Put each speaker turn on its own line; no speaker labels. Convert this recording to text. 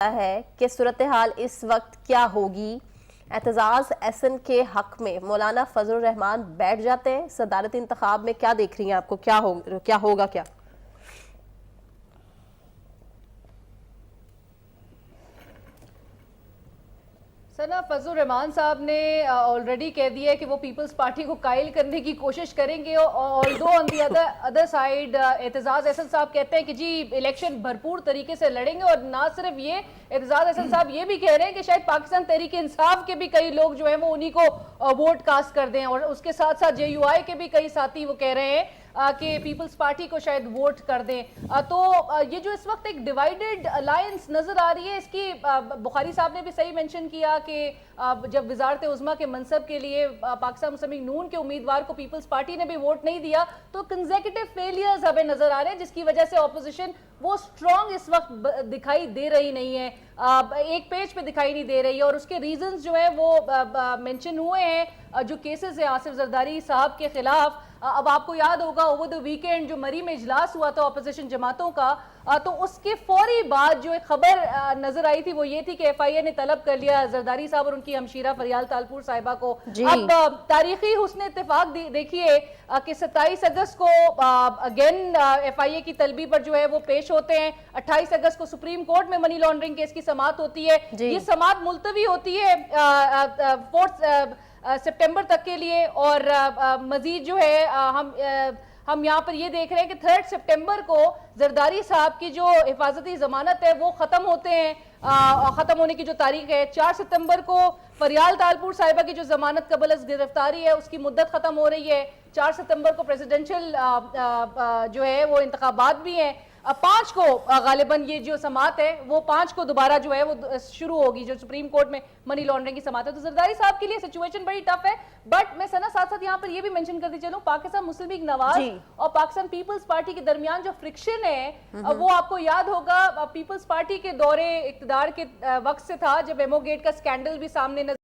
ہے کہ صورتحال اس وقت کیا ہوگی؟ اعتزاز احسن کے حق میں مولانا فضل الرحمان بیٹھ جاتے ہیں صدارتی انتخاب میں؟ کیا دیکھ رہی ہیں آپ کو کیا ہوگا کیا؟
سنا فضل الرحمان صاحب نے آلریڈی کہہ دیا ہے کہ وہ پیپلز پارٹی کو قائل کرنے کی کوشش کریں گے، although on the other side Aitzaz Ahsan صاحب کہتے ہیں کہ جی الیکشن بھرپور طریقے سے لڑیں گے، اور نہ صرف یہ، اعتزاز احسن صاحب یہ بھی کہہ رہے ہیں کہ شاید پاکستان تحریک انصاف کے بھی کئی لوگ جو ہیں وہ انہی کو ووٹ کاسٹ کر دیں، اور اس کے ساتھ ساتھ JUI کے بھی کئی ساتھی وہ کہہ رہے ہیں کہ پیپلز پارٹی کو شاید ووٹ کر دیں۔ تو یہ جو اس وقت ایک ڈیوائیڈڈ الائنس نظر آ رہی ہے، اس کی بخاری صاحب نے بھی صحیح منشن کیا کہ جب وزارت عظمیٰ کے منصب کے لیے پاکستان مسلم نون کے امیدوار کو پیپلز پارٹی نے بھی ووٹ نہیں دیا، تو کنزیکٹیو فیلیئرز ہمیں نظر آ رہے ہیں، جس کی وجہ سے اپوزیشن وہ سٹرونگ اس وقت دکھائی دے رہی نہیں ہے، ایک پیج پہ دکھائی نہیں دے رہی ہے، اور اس کے ریزنز جو ہیں وہ منشن ہوئے ہیں۔ جو کیسز ہیں آصف زرداری صاحب کے خلاف، اب آپ کو یاد ہوگا اوور دی ویکینڈ جو مری میں اجلاس ہوا تھا اپوزیشن جماعتوں کا، تو اس کے فوری بعد جو ایک خبر نظر آئی تھی وہ یہ تھی کہ FIA نے طلب کر لیا زرداری صاحب اور ان کی ہمشیرہ فریال تالپور صاحبہ کو۔ اب تاریخی حسن اتفاق دیکھیے کہ 27 اگست کو اگین FIA کی طلبی پر جو ہے وہ پیش ہوتے ہیں، 28 اگست کو سپریم کورٹ میں منی لانڈرنگ کیس کی سماعت ہوتی ہے، یہ سماعت ملتوی ہوتی ہے 4 سپٹمبر تک کے لیے، اور مزید جو ہے ہم یہاں پر یہ دیکھ رہے ہیں کہ 3 سپٹمبر کو زرداری صاحب کی جو حفاظتی ضمانت ہے وہ ختم ہوتے ہیں، ختم ہونے کی جو تاریخ ہے 4 ستمبر کو فریال تالپور صاحبہ کی جو ضمانت قبل از گرفتاری ہے اس کی مدت ختم ہو رہی ہے، 4 ستمبر کو پریزیڈنشل جو ہے وہ انتخابات بھی ہیں، 5 کو غالباً یہ جو سماعت ہے وہ 5 کو دوبارہ جو ہے وہ شروع ہوگی، جو سپریم کورٹ میں منی لانڈرنگ کی سماعت ہے۔ تو زرداری صاحب کے لیے سچویشن بڑی ٹف ہے، بٹ میں ساتھ ساتھ یہاں پر یہ بھی منشن کرتی چلوں، پاکستان مسلم لیگ نواز اور پاکستان پیپلز پارٹی کے درمیان جو فرکشن ہے وہ آپ کو یاد ہوگا پیپلز پارٹی کے دورے اقتدار کے وقت سے تھا، جب ایمو گیٹ کا سکینڈل بھی سامنے نظر